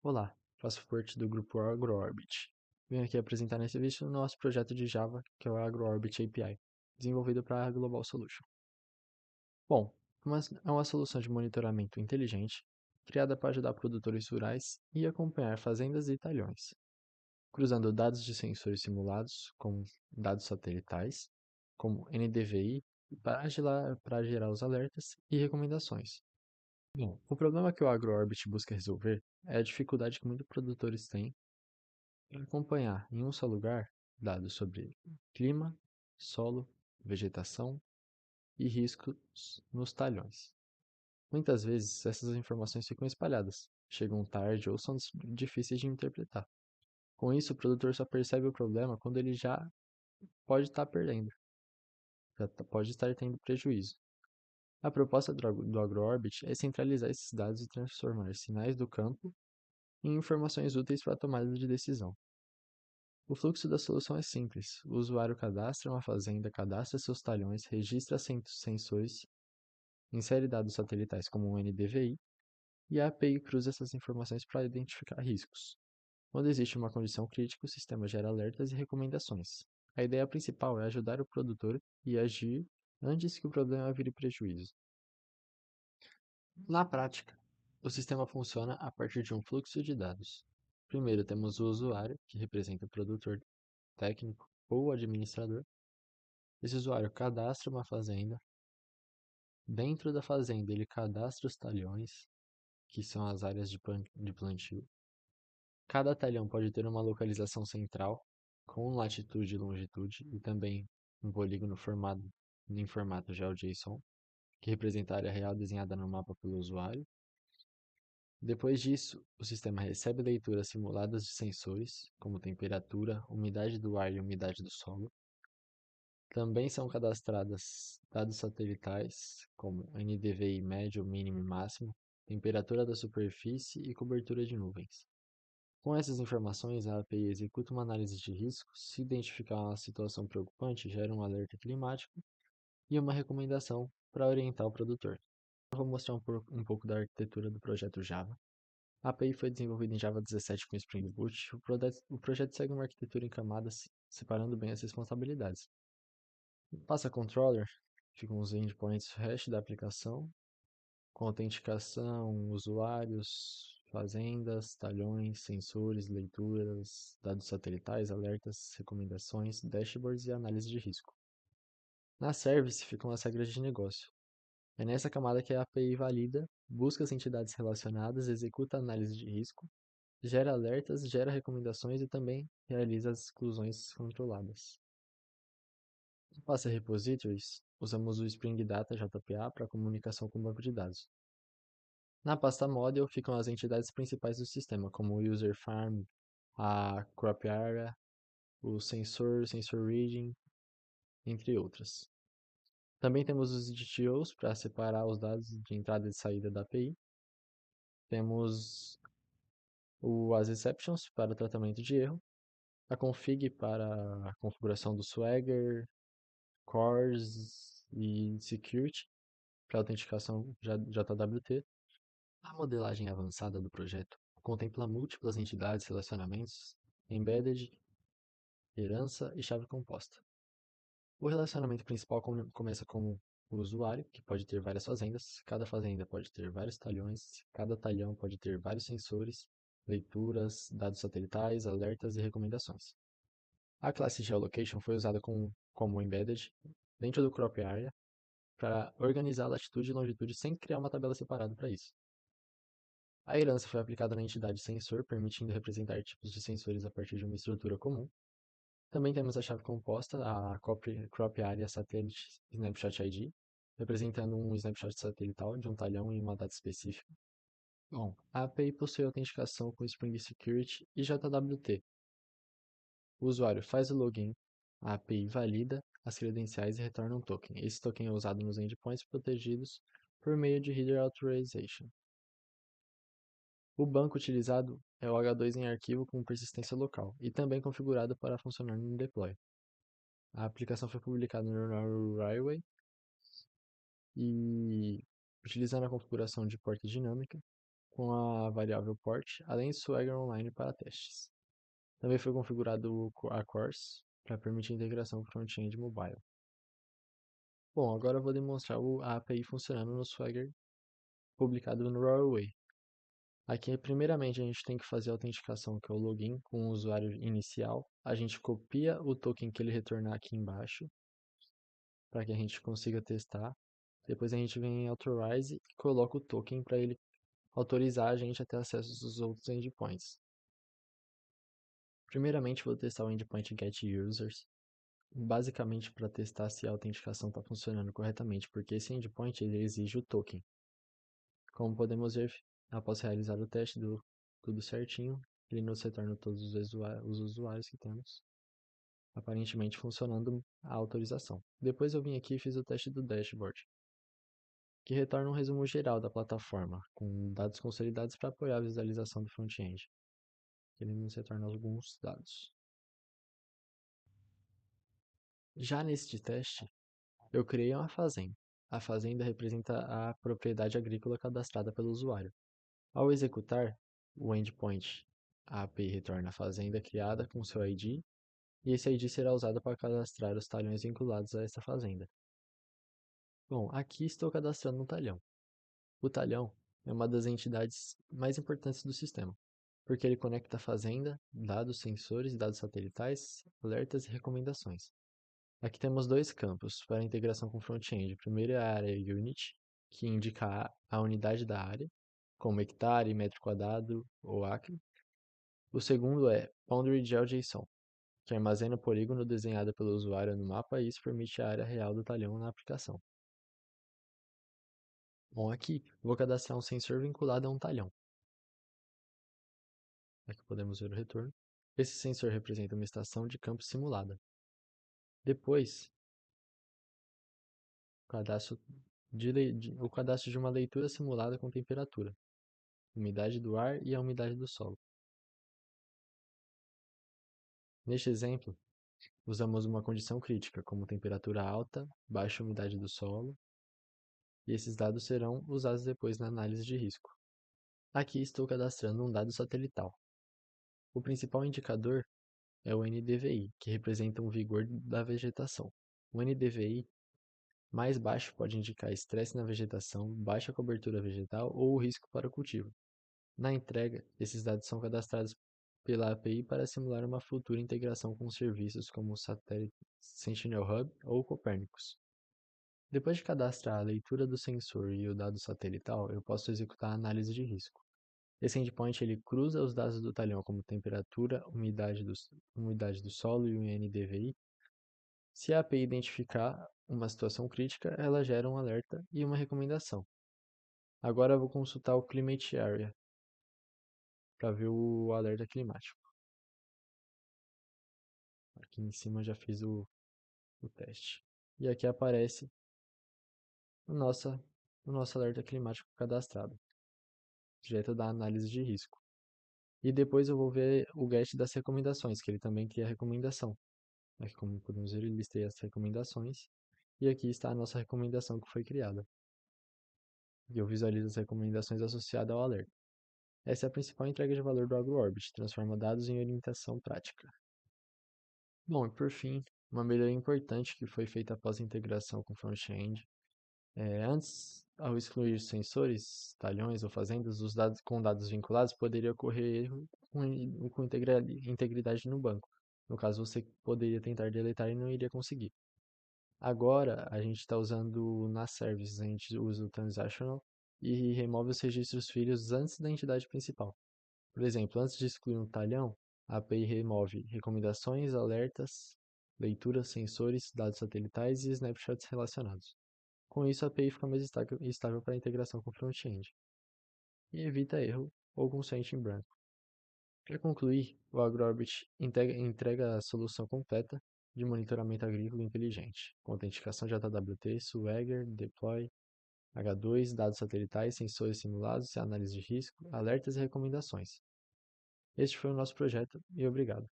Olá, faço parte do grupo AgroOrbit. Venho aqui apresentar nesse vídeo o nosso projeto de Java, que é o AgroOrbit API, desenvolvido para a Global Solution. Bom, é uma solução de monitoramento inteligente, criada para ajudar produtores rurais e acompanhar fazendas e talhões, cruzando dados de sensores simulados com dados satelitais, como NDVI, para gerar os alertas e recomendações. Bom, o problema que o AgroOrbit busca resolver é a dificuldade que muitos produtores têm em acompanhar em um só lugar dados sobre clima, solo, vegetação e riscos nos talhões. Muitas vezes essas informações ficam espalhadas, chegam tarde ou são difíceis de interpretar. Com isso, o produtor só percebe o problema quando ele já pode estar perdendo, pode estar tendo prejuízo. A proposta do AgroOrbit é centralizar esses dados e transformar sinais do campo em informações úteis para a tomada de decisão. O fluxo da solução é simples. O usuário cadastra uma fazenda, cadastra seus talhões, registra sensores, insere dados satelitais como um NDVI e a API cruza essas informações para identificar riscos. Quando existe uma condição crítica, o sistema gera alertas e recomendações. A ideia principal é ajudar o produtor e agir antes que o problema vire prejuízo. Na prática, o sistema funciona a partir de um fluxo de dados. Primeiro temos o usuário, que representa o produtor técnico ou administrador. Esse usuário cadastra uma fazenda. Dentro da fazenda, ele cadastra os talhões, que são as áreas de plantio. Cada talhão pode ter uma localização central, com latitude e longitude, e também um polígono formado em formato GeoJSON, que representa a área real desenhada no mapa pelo usuário. Depois disso, o sistema recebe leituras simuladas de sensores, como temperatura, umidade do ar e umidade do solo. Também são cadastradas dados satelitais, como NDVI médio, mínimo e máximo, temperatura da superfície e cobertura de nuvens. Com essas informações, a API executa uma análise de risco, se identificar uma situação preocupante, gera um alerta climático e uma recomendação para orientar o produtor. Eu vou mostrar um pouco da arquitetura do projeto Java. A API foi desenvolvida em Java 17 com Spring Boot. O projeto segue uma arquitetura em camadas, separando bem as responsabilidades. Passa controller, ficam os endpoints hash da aplicação, com autenticação, usuários, fazendas, talhões, sensores, leituras, dados satelitais, alertas, recomendações, dashboards e análise de risco. Na service ficam as regras de negócio. É nessa camada que a API valida, busca as entidades relacionadas, executa a análise de risco, gera alertas, gera recomendações e também realiza as exclusões controladas. No Passa Repositories, usamos o Spring Data JPA para comunicação com o banco de dados. Na pasta Model ficam as entidades principais do sistema, como o User Farm, a Crop Area, o Sensor Reading, entre outras. Também temos os DTOs para separar os dados de entrada e saída da API. Temos as exceptions para o tratamento de erro, a config para a configuração do Swagger, cores e security para autenticação JWT. A modelagem avançada do projeto contempla múltiplas entidades, relacionamentos, embedded, herança e chave composta. O relacionamento principal começa com o usuário, que pode ter várias fazendas, cada fazenda pode ter vários talhões, cada talhão pode ter vários sensores, leituras, dados satelitais, alertas e recomendações. A classe Geolocation foi usada como embedded dentro do Crop Area para organizar a latitude e longitude sem criar uma tabela separada para isso. A herança foi aplicada na entidade sensor, permitindo representar tipos de sensores a partir de uma estrutura comum. Também temos a chave composta, a Crop Area Satellite Snapshot ID, representando um snapshot satelital de um talhão em uma data específica. Bom, a API possui autenticação com Spring Security e JWT. O usuário faz o login, a API valida as credenciais e retorna um token. Esse token é usado nos endpoints protegidos por meio de Header Authorization. O banco utilizado é o H2 em arquivo com persistência local e também configurado para funcionar no deploy. A aplicação foi publicada no Railway e utilizando a configuração de porta dinâmica, com a variável port, além de Swagger Online para testes. Também foi configurado a CORS para permitir integração com front-end mobile. Bom, agora eu vou demonstrar a API funcionando no Swagger publicado no Rawlway. Aqui, primeiramente, a gente tem que fazer a autenticação, que é o login com o usuário inicial. A gente copia o token que ele retornar aqui embaixo, para que a gente consiga testar. Depois a gente vem em Authorize e coloca o token para ele autorizar a gente a ter acesso aos outros endpoints. Primeiramente, vou testar o endpoint getUsers, basicamente para testar se a autenticação está funcionando corretamente, porque esse endpoint ele exige o token. Como podemos ver, após realizar o teste do tudo certinho, ele nos retorna todos os usuários que temos, aparentemente funcionando a autorização. Depois eu vim aqui e fiz o teste do dashboard, que retorna um resumo geral da plataforma, com dados consolidados para apoiar a visualização do front-end. Ele nos retorna alguns dados. Já neste teste, eu criei uma fazenda. A fazenda representa a propriedade agrícola cadastrada pelo usuário. Ao executar, o endpoint, a API retorna a fazenda criada com seu ID, e esse ID será usado para cadastrar os talhões vinculados a essa fazenda. Bom, aqui estou cadastrando um talhão. O talhão é uma das entidades mais importantes do sistema, porque ele conecta a fazenda, dados sensores, dados satelitais, alertas e recomendações. Aqui temos dois campos para a integração com front-end. O primeiro é a área Unit, que indica a unidade da área, como hectare, metro quadrado ou acre. O segundo é BoundaryGeoJSON, que armazena o polígono desenhado pelo usuário no mapa e isso permite a área real do talhão na aplicação. Bom, aqui vou cadastrar um sensor vinculado a um talhão. Aqui podemos ver o retorno. Esse sensor representa uma estação de campo simulada. Depois, o cadastro de uma leitura simulada com temperatura, umidade do ar e a umidade do solo. Neste exemplo, usamos uma condição crítica, como temperatura alta, baixa umidade do solo, e esses dados serão usados depois na análise de risco. Aqui estou cadastrando um dado satelital. O principal indicador é o NDVI, que representa o vigor da vegetação. O NDVI mais baixo pode indicar estresse na vegetação, baixa cobertura vegetal ou risco para o cultivo. Na entrega, esses dados são cadastrados pela API para simular uma futura integração com serviços como o satélite Sentinel Hub ou Copernicus. Depois de cadastrar a leitura do sensor e o dado satelital, eu posso executar a análise de risco. Esse endpoint ele cruza os dados do talhão como temperatura, umidade do solo e o NDVI. Se a API identificar uma situação crítica, ela gera um alerta e uma recomendação. Agora eu vou consultar o Climate Area para ver o alerta climático. Aqui em cima já fiz o teste. E aqui aparece o nosso alerta climático cadastrado, direto da análise de risco. E depois eu vou ver o get das recomendações, que ele também cria a recomendação. Aqui, como podemos ver, eu listei as recomendações. E aqui está a nossa recomendação que foi criada. E eu visualizo as recomendações associadas ao alerta. Essa é a principal entrega de valor do AgroOrbit, transforma dados em orientação prática. Bom, e por fim, uma melhoria importante que foi feita após a integração com front-end. Antes, ao excluir sensores, talhões ou fazendas, os dados com dados vinculados poderia ocorrer erro com integridade no banco. No caso, você poderia tentar deletar e não iria conseguir. Agora, a gente está usando na service, a gente usa o transactional e remove os registros filhos antes da entidade principal. Por exemplo, antes de excluir um talhão, a API remove recomendações, alertas, leituras, sensores, dados satelitais e snapshots relacionados. Com isso, a API fica mais estável para a integração com o front-end e evita erro ou constraint em branco. Para concluir, o AgroOrbit entrega a solução completa de monitoramento agrícola inteligente, com autenticação de JWT, Swagger, Deploy, H2, dados satelitais, sensores simulados, análise de risco, alertas e recomendações. Este foi o nosso projeto e obrigado.